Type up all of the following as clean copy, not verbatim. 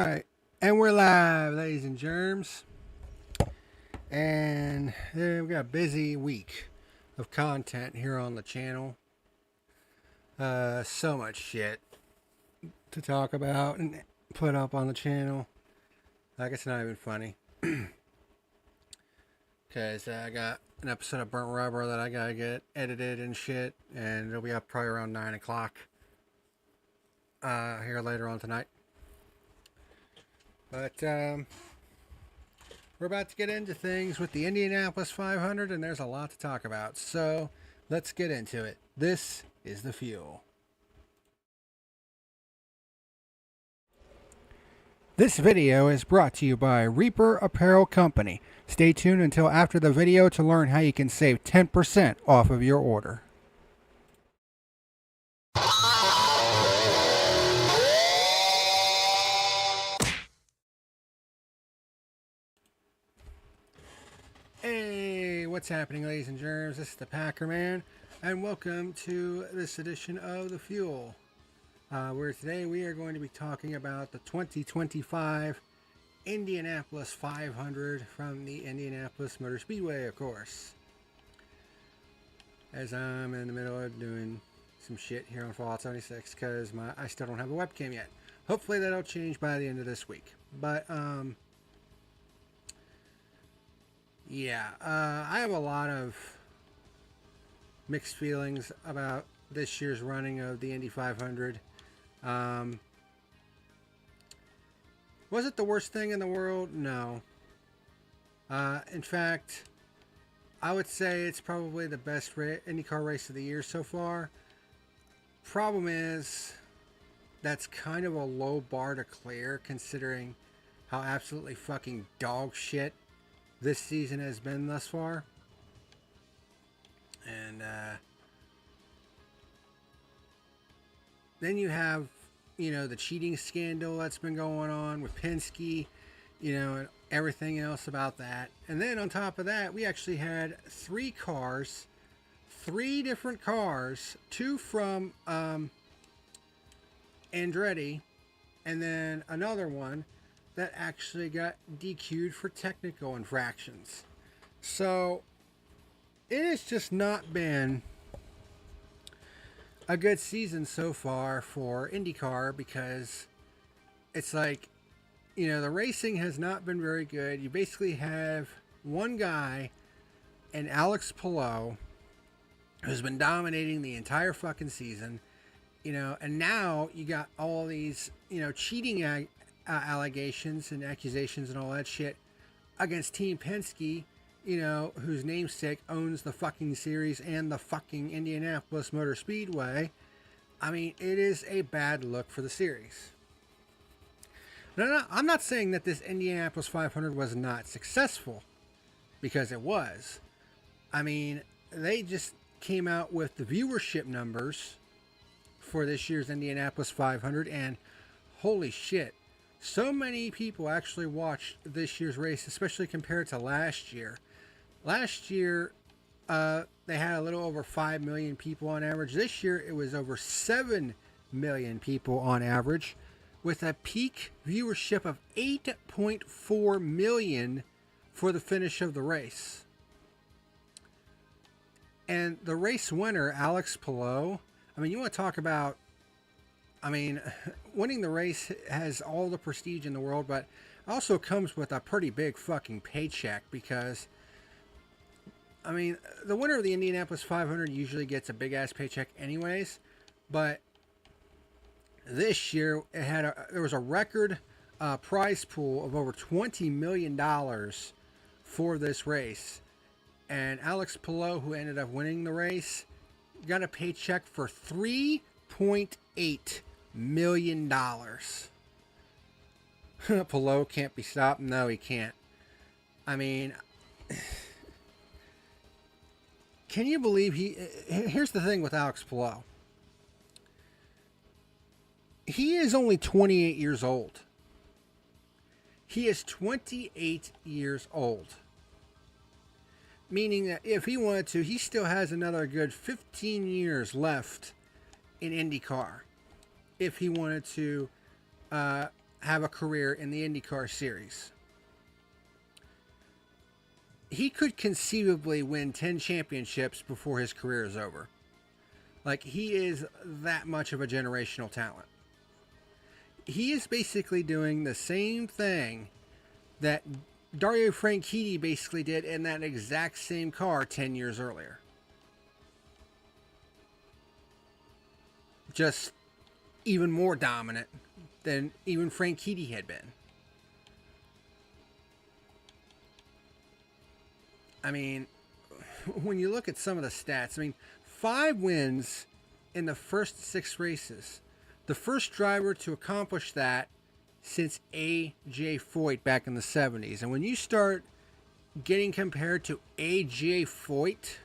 Alright, and we're live, ladies and germs. And we've got a busy week of content here on the channel. So much shit to talk about and put up on the channel. Like, it's not even funny. Because I got an episode of Burnt Rubber that I gotta get edited and shit. And it'll be up probably around 9 o'clock here later on tonight. But we're about to get into things with the Indianapolis 500, and there's a lot to talk about. So let's get into it. This is The Fuel. This video is brought to you by Reaper Apparel Company. Stay tuned until after the video to learn how you can save 10% off of your order. Hey, what's happening, ladies and germs? This is the PackerMan, and welcome to this edition of The Fuel, where today we are going to be talking about the 2025 Indianapolis 500 from the Indianapolis Motor Speedway, of course. As I'm in the middle of doing some shit here on Fallout 76 because I still don't have a webcam yet. Hopefully that'll change by the end of this week. But yeah, I have a lot of mixed feelings about this year's running of the Indy 500. Was it the worst thing in the world? No. In fact, I would say it's probably the best IndyCar race of the year so far. Problem is, that's kind of a low bar to clear considering how absolutely fucking dog shit this season has been thus far. And then you have, the cheating scandal that's been going on with Penske, and everything else about that. And then on top of that, we actually had three different cars, two from Andretti, and then another one that actually got DQ'd for technical infractions. So it has just not been a good season so far for IndyCar because it's like, the racing has not been very good. You basically have one guy, and Alex Palou, who's been dominating the entire fucking season, and now you got all these, cheating allegations and accusations and all that shit against Team Penske, whose namesake owns the fucking series and the fucking Indianapolis Motor Speedway. I mean, it is a bad look for the series. No, I'm not saying that this Indianapolis 500 was not successful, because it was. I mean, they just came out with the viewership numbers for this year's Indianapolis 500, and holy shit, so many people actually watched this year's race, especially compared to last year. Last year, they had a little over 5 million people on average. This year, it was over 7 million people on average, with a peak viewership of 8.4 million for the finish of the race. And the race winner, Alex Palou, you want to talk about, winning the race has all the prestige in the world, but also comes with a pretty big fucking paycheck because, the winner of the Indianapolis 500 usually gets a big ass paycheck anyways, but this year there was a record prize pool of over $20 million for this race, and Alex Palou, who ended up winning the race, got a paycheck for $3.8 million. Palou can't be stopped. No, he can't. Can you believe here's the thing with Alex Palou. He is only 28 years old. He is 28 years old. Meaning that if he wanted to, he still has another good 15 years left in IndyCar. If he wanted to have a career in the IndyCar series. He could conceivably win 10 championships before his career is over. Like, he is that much of a generational talent. He is basically doing the same thing that Dario Franchitti basically did in that exact same car 10 years earlier. Just even more dominant than even Franchitti had been. I mean, when you look at some of the stats, I mean, 5 wins in the first 6 races. The first driver to accomplish that since A.J. Foyt back in the 70s. And when you start getting compared to A.J. Foyt,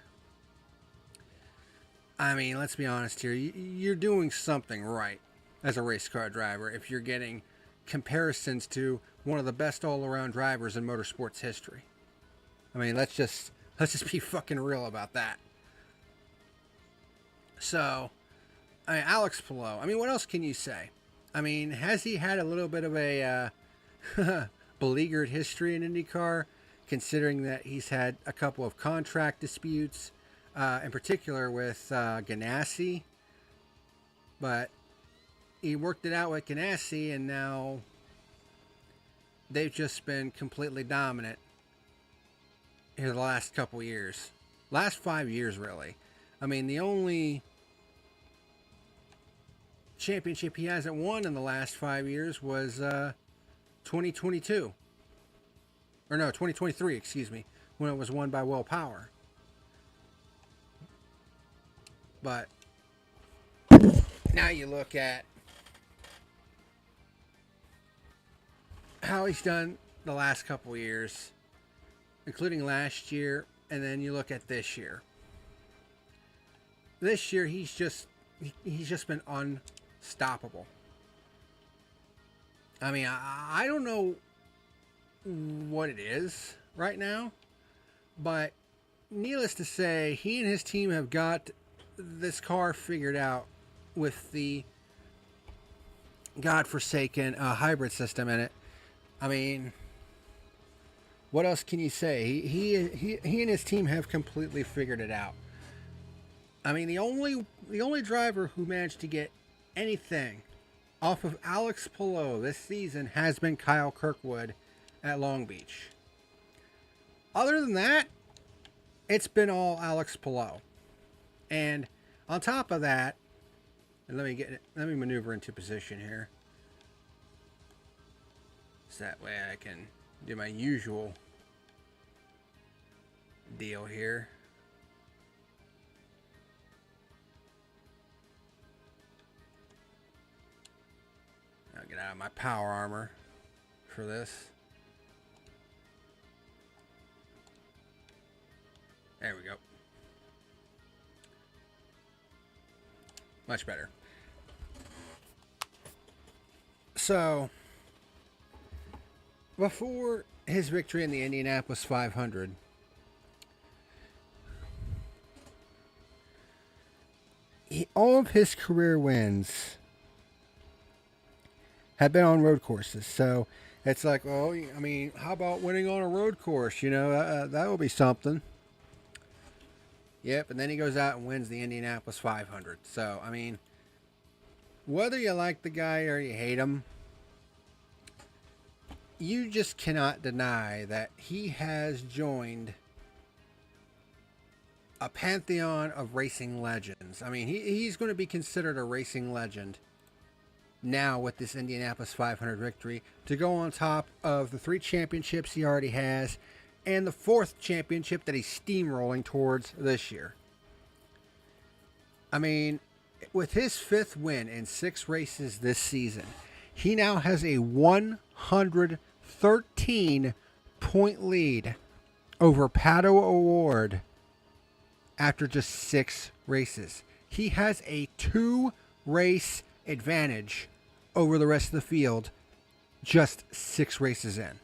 I mean, let's be honest here. You're doing something right as a race car driver if you're getting comparisons to one of the best all-around drivers in motorsports history. I mean, let's just be fucking real about that. So, I mean, Alex Palou. I mean, what else can you say? I mean, has he had a little bit of a beleaguered history in IndyCar, considering that he's had a couple of contract disputes, in particular with Ganassi? But he worked it out with Ganassi, and now they've just been completely dominant here the last couple years. Last 5 years, really. I mean, the only championship he hasn't won in the last 5 years was 2022. Or no, 2023, excuse me, when it was won by Will Power. But now you look at how he's done the last couple years, including last year, and then you look at this year. This year, he's just been unstoppable. I mean, I don't know what it is right now, but needless to say, he and his team have got this car figured out with the godforsaken hybrid system in it. I mean, what else can you say? He and his team have completely figured it out. I mean, the only driver who managed to get anything off of Alex Palou this season has been Kyle Kirkwood at Long Beach. Other than that, it's been all Alex Palou. And on top of that, and let me maneuver into position here, so that way I can do my usual deal here. I'll get out of my power armor for this. There we go. Much better. So, before his victory in the Indianapolis 500, all of his career wins have been on road courses. So, it's like, oh, I mean, how about winning on a road course? You know, that will be something. Yep, and then he goes out and wins the Indianapolis 500. So, I mean, whether you like the guy or you hate him, you just cannot deny that he has joined a pantheon of racing legends. I mean, he's going to be considered a racing legend now with this Indianapolis 500 victory, to go on top of the 3 championships he already has and the 4th championship that he's steamrolling towards this year. I mean, with his 5th win in 6 races this season, he now has a 113-point lead over Pato O'Ward after just 6 races. He has a 2-race advantage over the rest of the field just 6 races in.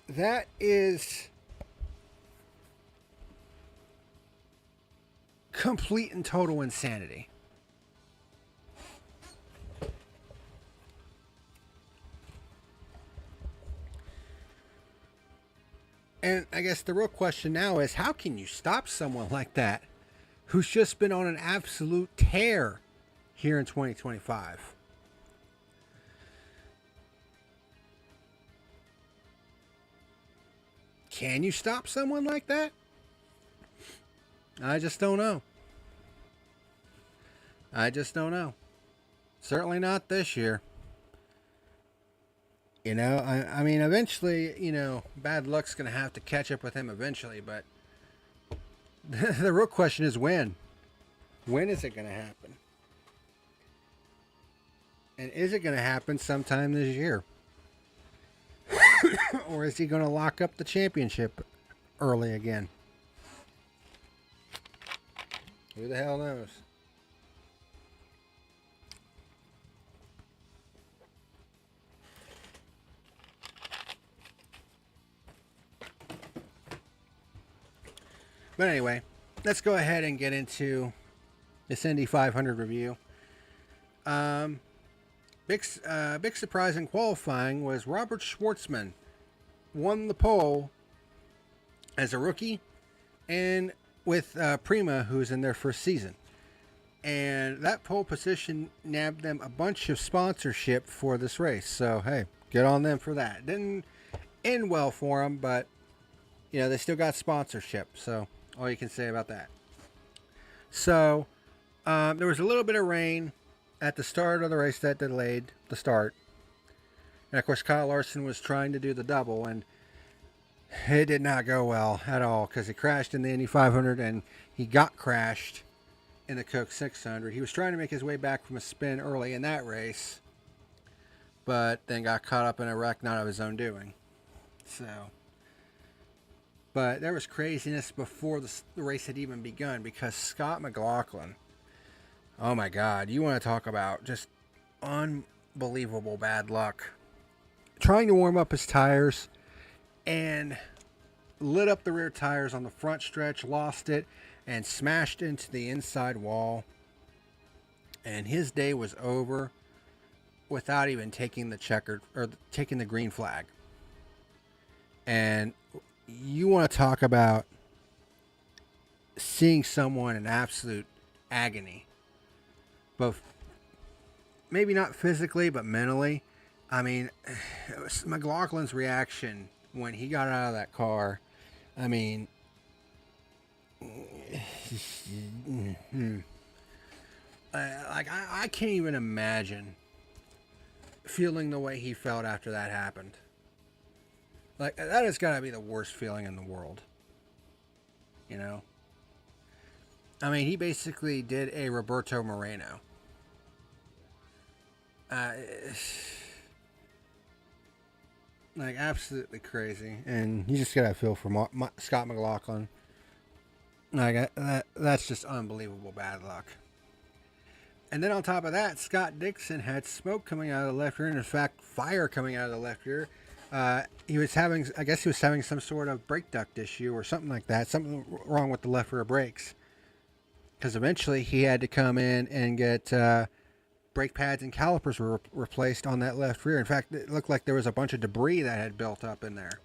That is complete and total insanity. And I guess the real question now is, how can you stop someone like that who's just been on an absolute tear here in 2025? Can you stop someone like that? I just don't know. I just don't know. Certainly not this year. I mean, eventually, bad luck's going to have to catch up with him eventually, but the real question is when? When is it going to happen? And is it going to happen sometime this year? Or is he going to lock up the championship early again? Who the hell knows? But anyway, let's go ahead and get into this Indy 500 review. Big surprise in qualifying was Robert Schwartzman won the pole as a rookie, and with Prima, who's in their first season. And that pole position nabbed them a bunch of sponsorship for this race. So, hey, good on them for that. Didn't end well for them, but, they still got sponsorship. So, all you can say about that. So, there was a little bit of rain at the start of the race that delayed the start. And, of course, Kyle Larson was trying to do the double, and it did not go well at all because he crashed in the Indy 500 and he got crashed in the Coke 600. He was trying to make his way back from a spin early in that race, but then got caught up in a wreck not of his own doing. But there was craziness before the race had even begun because Scott McLaughlin, oh my God, you want to talk about just unbelievable bad luck. Trying to warm up his tires and lit up the rear tires on the front stretch, lost it, and smashed into the inside wall. And his day was over without even taking the checkered or taking the green flag. And you want to talk about seeing someone in absolute agony, both maybe not physically but mentally. I mean, it was McLaughlin's reaction when he got out of that car. I mean, I can't even imagine feeling the way he felt after that happened. Like, that has got to be the worst feeling in the world. I mean, he basically did a Roberto Moreno. Like, absolutely crazy. And you just got to feel for Scott McLaughlin. Like, that's just unbelievable bad luck. And then on top of that, Scott Dixon had smoke coming out of the left rear. And in fact, fire coming out of the left rear. He was having some sort of brake duct issue or something like that. Something wrong with the left rear brakes. Because eventually he had to come in and get brake pads and calipers were replaced on that left rear. In fact, it looked like there was a bunch of debris that had built up in there.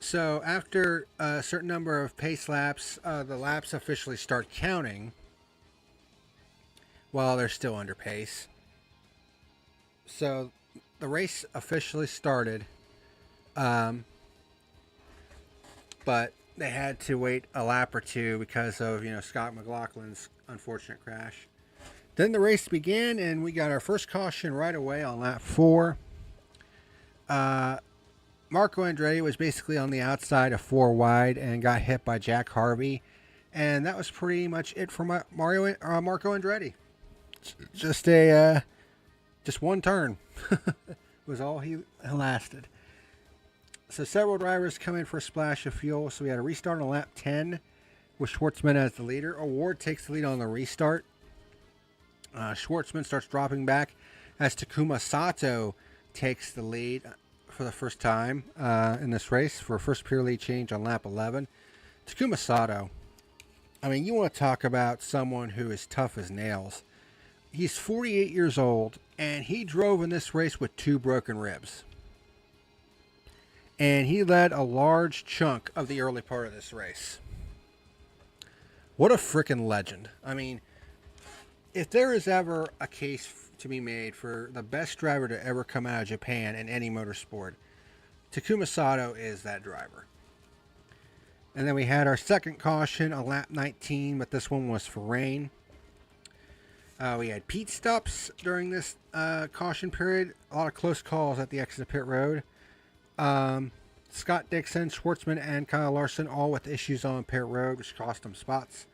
So after a certain number of pace laps, the laps officially start counting while they're still under pace. So the race officially started, but they had to wait a lap or two because of, Scott McLaughlin's unfortunate crash. Then the race began, and we got our first caution right away on lap 4. Marco Andretti was basically on the outside of 4 wide and got hit by Jack Harvey. And that was pretty much it for Marco Andretti. Just one turn was all he lasted. So several drivers come in for a splash of fuel. So we had a restart on lap 10 with Schwartzman as the leader. Award takes the lead on the restart. Schwartzman starts dropping back as Takuma Sato takes the lead for the first time in this race for a first pure lead change on lap 11. Takuma Sato, I mean, you want to talk about someone who is tough as nails. He's 48 years old, and he drove in this race with 2 broken ribs. and he led a large chunk of the early part of this race. What a freaking legend. I mean, if there is ever a case to be made for the best driver to ever come out of Japan in any motorsport, Takuma Sato is that driver. And then we had our second caution on lap 19, but this one was for rain. We had pit stops during this caution period. A lot of close calls at the exit of pit road. Scott Dixon, Schwartzman, and Kyle Larson all with issues on pit road, which cost them spots.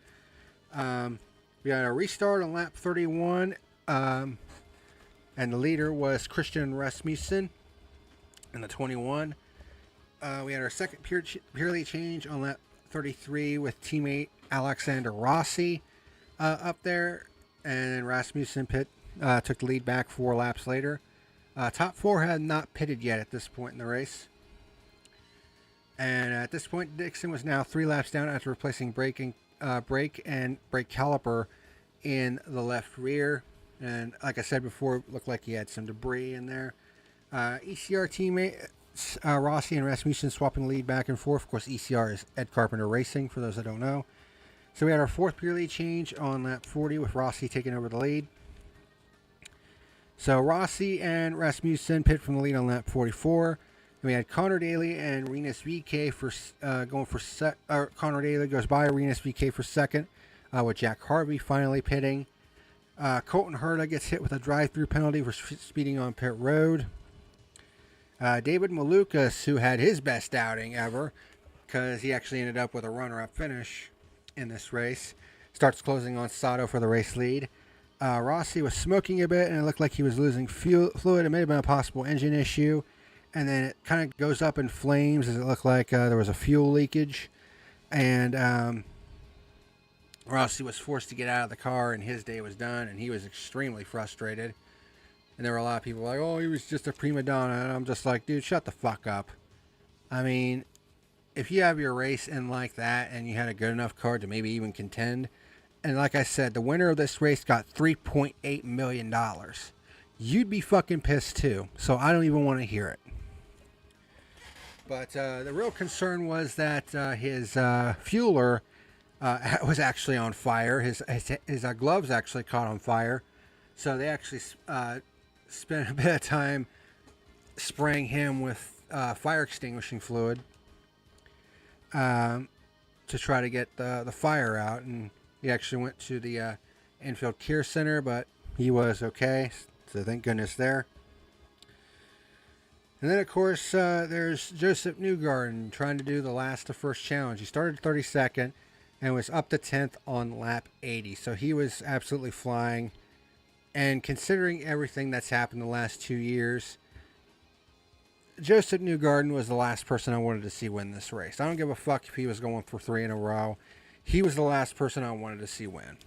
We had a restart on lap 31, and the leader was Christian Rasmussen in the 21. We had our second purely change on lap 33 with teammate Alexander Rossi up there, and Rasmussen took the lead back 4 laps later. Top 4 had not pitted yet at this point in the race. And at this point, Dixon was now 3 laps down after replacing brake and brake caliper in the left rear. And like I said before, it looked like he had some debris in there. ECR teammates Rossi and Rasmussen swapping the lead back and forth. Of course, ECR is Ed Carpenter Racing, for those that don't know. So we had our 4th pure lead change on lap 40 with Rossi taking over the lead. So Rossi and Rasmussen pit from the lead on lap 44. And we had Connor Daly and Renus VK going for Connor Daly goes by Renus VK for second, with Jack Harvey finally pitting. Colton Herta gets hit with a drive-through penalty for speeding on pit road. David Malukas, who had his best outing ever, because he actually ended up with a runner-up finish in this race, starts closing on Sato for the race lead. Rossi was smoking a bit, and it looked like he was losing fluid. It may have been a possible engine issue, and then it kind of goes up in flames as it looked like there was a fuel leakage, and Rossi was forced to get out of the car, and his day was done, and he was extremely frustrated. And there were a lot of people like, oh, he was just a prima donna. And I'm just like, dude, shut the fuck up. I mean, if you have your race in like that and you had a good enough car to maybe even contend, and like I said, the winner of this race got $3.8 million, you'd be fucking pissed too. So I don't even want to hear it. But the real concern was that his fueler was actually on fire. His gloves actually caught on fire. So they actually spent a bit of time spraying him with fire extinguishing fluid to try to get the fire out. And he actually went to the Enfield Care Center, but he was okay. So thank goodness there. And then, of course, there's Joseph Newgarden trying to do the last to first challenge. He started 32nd and was up to 10th on lap 80. So he was absolutely flying. And considering everything that's happened the last 2 years, Joseph Newgarden was the last person I wanted to see win this race. I don't give a fuck if he was going for 3 in a row. He was the last person I wanted to see win.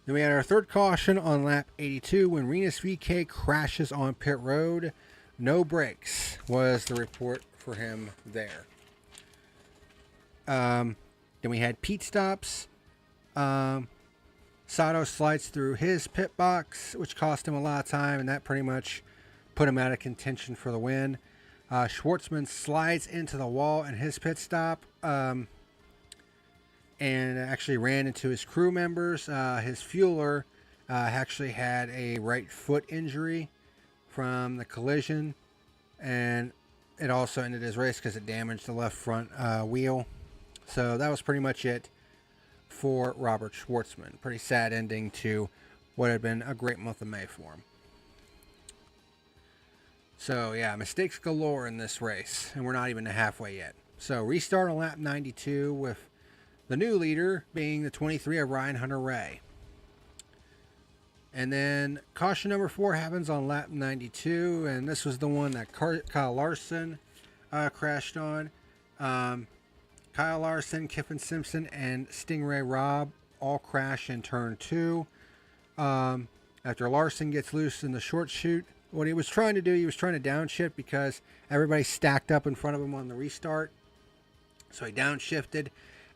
Then we had our 3rd caution on lap 82 when Renus VK crashes on pit road. No brakes was the report for him there. Then we had pit stops. Sato slides through his pit box, which cost him a lot of time, and that pretty much put him out of contention for the win. Schwartzman slides into the wall in his pit stop and actually ran into his crew members. His fueler actually had a right foot injury from the collision, and it also ended his race because it damaged the left front wheel. So that was pretty much it for Robert Schwartzman. Pretty sad ending to what had been a great month of May for him. So yeah, mistakes galore in this race, and we're not even halfway yet. So restart on lap 92 with the new leader being the 23 of Ryan Hunter-Ray. And then caution number 4 happens on lap 92, and this was the one that Kyle Larson crashed on. Kyle Larson, Kiffin Simpson, and Stingray Robb all crash in turn 2. After Larson gets loose in the short chute, what he was trying to do, he was trying to downshift because everybody stacked up in front of him on the restart. So he downshifted,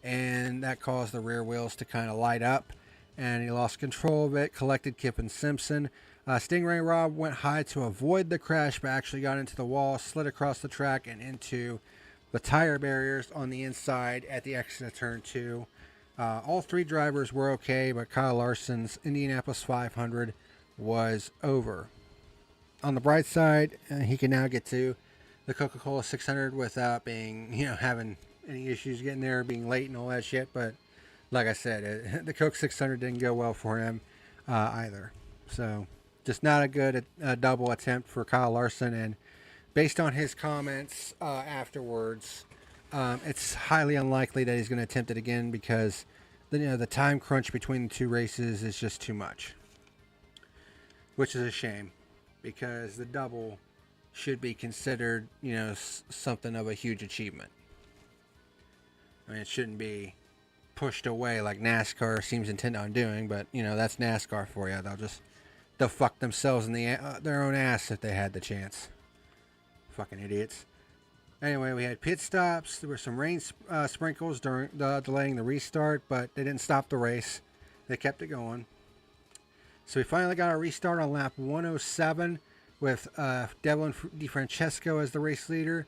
and that caused the rear wheels to kind of light up, and he lost control of it, collected Kiffin Simpson. Stingray Rob went high to avoid the crash, but actually got into the wall, slid across the track, and into the tire barriers on the inside at the exit of turn 2. All 3 drivers were okay, but Kyle Larson's Indianapolis 500 was over. On the bright side, he can now get to the Coca-Cola 600 without being, having any issues getting there, being late and all that shit. But like I said, the Coke 600 didn't go well for him either. So just not a good double attempt for Kyle Larson. And based on his comments afterwards, it's highly unlikely that he's going to attempt it again because the time crunch between the 2 races is just too much, which is a shame because the double should be considered, something of a huge achievement. I mean, it shouldn't be pushed away like NASCAR seems intent on doing, but that's NASCAR for you. They'll fuck themselves in their own ass if they had the chance. Fucking idiots. Anyway, we had pit stops. There were some rain sprinkles during delaying the restart, but they didn't stop the race. They kept it going. So we finally got our restart on lap 107 with Devlin DeFrancesco as the race leader.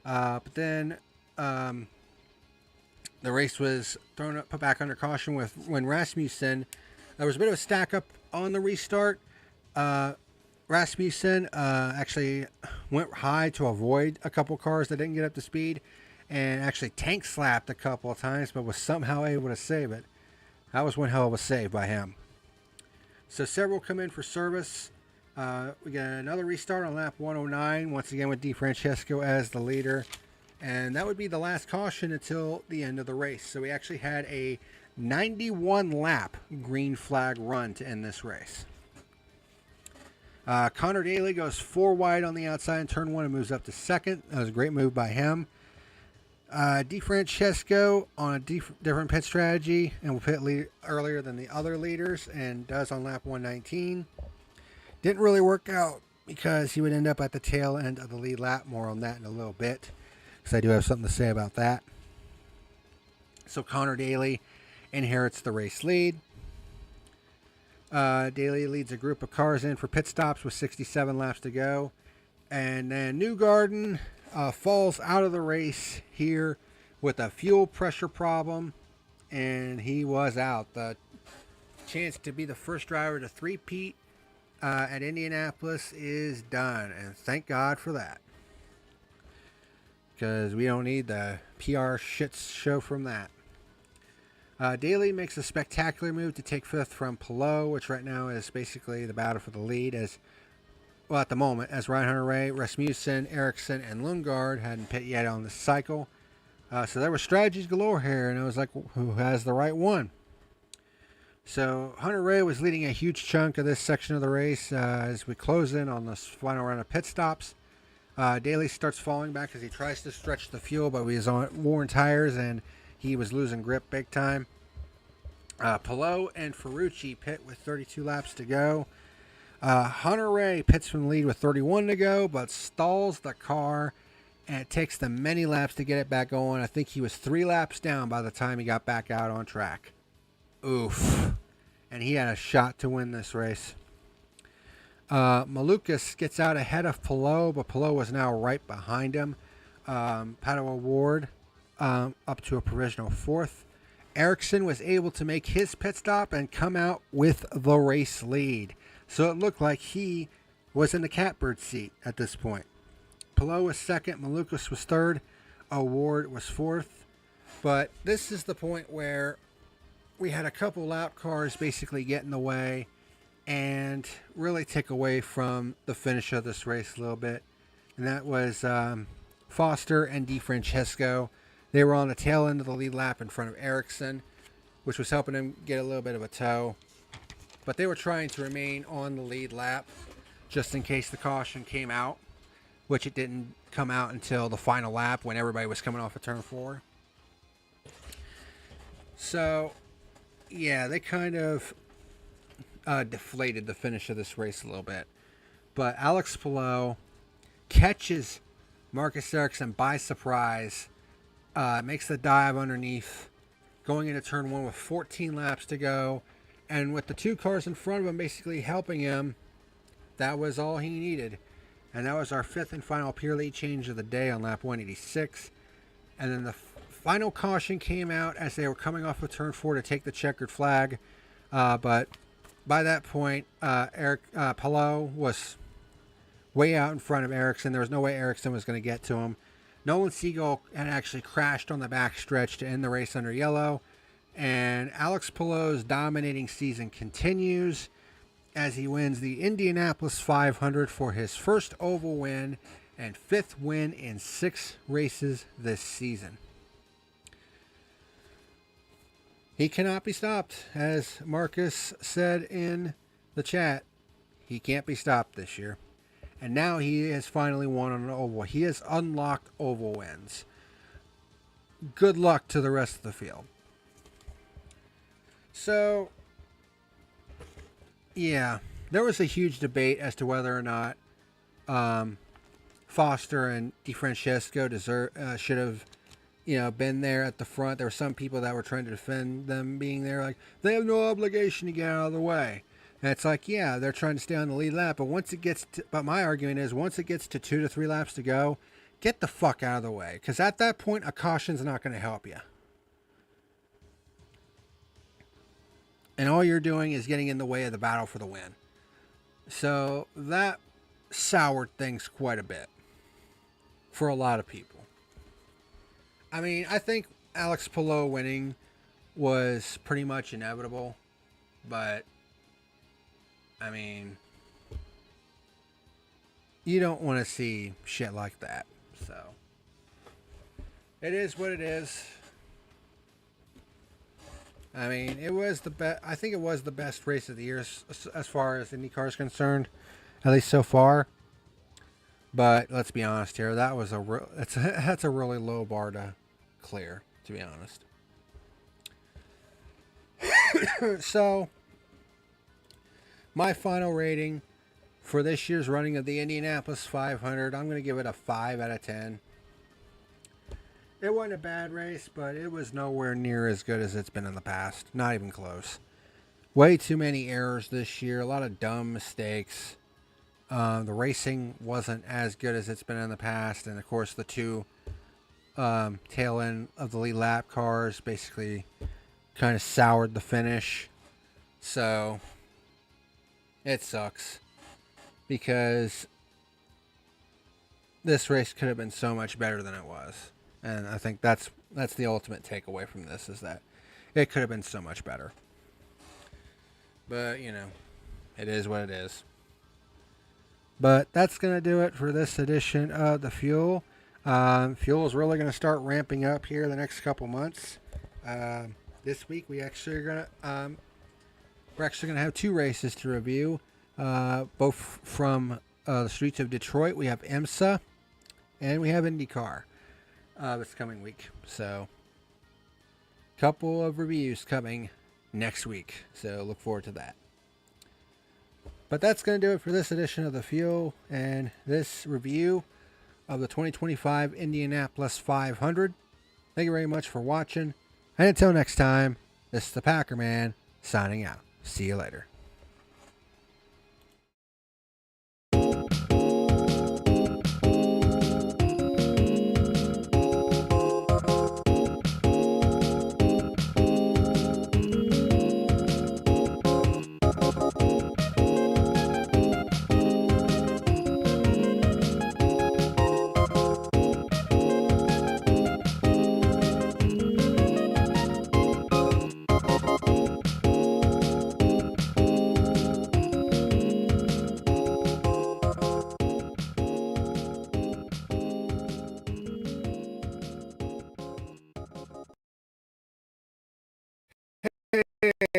But then the race was put back under caution when Rasmussen. There was a bit of a stack up on the restart. Rasmussen actually went high to avoid a couple cars that didn't get up to speed and actually tank slapped a couple of times, but was somehow able to save it. That was one hell of a save by him. So several come in for service. We got another restart on lap 109, once again with DeFrancesco as the leader. And that would be the last caution until the end of the race. So we actually had a 91 lap green flag run to end this race. Connor Daly goes 4 wide on the outside in turn 1 and moves up to second. That was a great move by him. DeFrancesco on a different pit strategy and will pit earlier than the other leaders and does on lap 119. Didn't really work out because he would end up at the tail end of the lead lap. More on that in a little bit because I do have something to say about that. So Connor Daly inherits the race lead. Daly leads a group of cars in for pit stops with 67 laps to go. And then Newgarden falls out of the race here with a fuel pressure problem. And he was out. The chance to be the first driver to three-peat at Indianapolis is done. And thank God for that. Because we don't need the PR shit show from that. Daly makes a spectacular move to take 5th from Palou, which right now is basically the battle for the lead. At the moment, as Ryan Hunter-Reay, Rasmussen, Ericsson, and Lundgaard hadn't pit yet on this cycle. So there were strategies galore here, and it was like, who has the right one? So Hunter-Reay was leading a huge chunk of this section of the race as we close in on this final round of pit stops. Daly starts falling back as he tries to stretch the fuel, but he was on worn tires and he was losing grip big time. Palou and Ferrucci pit with 32 laps to go. Hunter-Reay pits from the lead with 31 to go, but stalls the car, and it takes them many laps to get it back going. I think he was 3 laps down by the time he got back out on track. Oof. And he had a shot to win this race. Malukas gets out ahead of Palou, but Palou was now right behind him. Pato O'Ward up to a provisional 4th. Ericsson was able to make his pit stop and come out with the race lead. So it looked like he was in the catbird seat at this point. Palou was 2nd, Malukas was 3rd, O'Ward was 4th. But this is the point where we had a couple lap cars basically get in the way and really take away from the finish of this race a little bit. And that was Foster and DeFrancesco. They were on the tail end of the lead lap in front of Ericsson, which was helping him get a little bit of a tow. But they were trying to remain on the lead lap just in case the caution came out, which it didn't come out until the final lap when everybody was coming off of turn 4. So, yeah, they kind of deflated the finish of this race a little bit. But Alex Palou catches Marcus Ericsson by surprise, makes the dive underneath, going into turn 1 with 14 laps to go. And with the 2 cars in front of him basically helping him, that was all he needed. And that was our fifth and final pure lead change of the day on lap 186. And then the final caution came out as they were coming off of turn 4 to take the checkered flag. But by that point, Palou was way out in front of Ericsson. There was no way Ericsson was going to get to him. Nolan Siegel had actually crashed on the backstretch to end the race under yellow. And Alex Palou's dominating season continues as he wins the Indianapolis 500 for his first oval win and fifth win in 6 races this season. He cannot be stopped, as Marcus said in the chat. He can't be stopped this year. And now he has finally won on an oval. He has unlocked oval wins. Good luck to the rest of the field. So, yeah, there was a huge debate as to whether or not Foster and DeFrancesco should have, been there at the front. There were some people that were trying to defend them being there, like they have no obligation to get out of the way. And it's like, yeah, they're trying to stay on the lead lap, but my argument is once it gets to 2 to 3 laps to go, get the fuck out of the way, because at that point a caution's not going to help you. And all you're doing is getting in the way of the battle for the win. So that soured things quite a bit for a lot of people. I mean, I think Alex Palou winning was pretty much inevitable. But, I mean, you don't want to see shit like that. So, it is what it is. I mean, it was the best. I think it was the best race of the year as far as IndyCar is concerned, at least so far. But let's be honest here, that's a really low bar to clear, to be honest. So, my final rating for this year's running of the Indianapolis 500, I'm going to give it a 5 out of 10. It wasn't a bad race, but it was nowhere near as good as it's been in the past. Not even close. Way too many errors this year. A lot of dumb mistakes. The racing wasn't as good as it's been in the past. And, of course, the two tail end of the lead lap cars basically kind of soured the finish. So, it sucks. Because this race could have been so much better than it was. And I think that's the ultimate takeaway from this, is that it could have been so much better. But, it is what it is. But that's going to do it for this edition of the Fuel. Fuel is really going to start ramping up here the next couple months. This week we're actually going to have 2 races to review, both from the streets of Detroit. We have IMSA and we have IndyCar. This coming week. So, couple of reviews coming next week. So, look forward to that. But that's going to do it for this edition of The Fuel and this review of the 2025 Indianapolis 500. Thank you very much for watching. And until next time, this is the PackerMan signing out. See you later.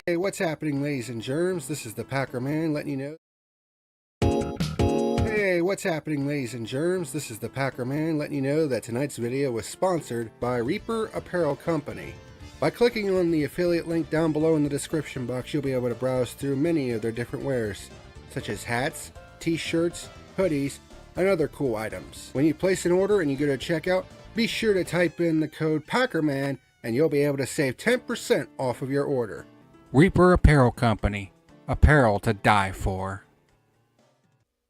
Hey, what's happening, ladies and germs? This is the PackerMan letting you know. Hey, what's happening, ladies and germs? This is the PackerMan letting you know that tonight's video was sponsored by Reaper Apparel Company. By clicking on the affiliate link down below in the description box, you'll be able to browse through many of their different wares, such as hats, t-shirts, hoodies, and other cool items. When you place an order and you go to checkout, be sure to type in the code PackerMan and you'll be able to save 10% off of your order. Reaper Apparel Company. Apparel to die for.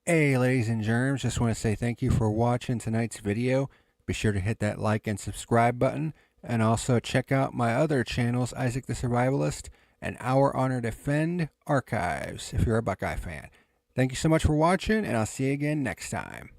Hey, ladies and germs, just want to say thank you for watching tonight's video. Be sure to hit that like and subscribe button, and also check out my other channels, Isaac the Survivalist and Our Honor Defend Archives, if you're a Buckeye fan. Thank you so much for watching, and I'll see you again next time.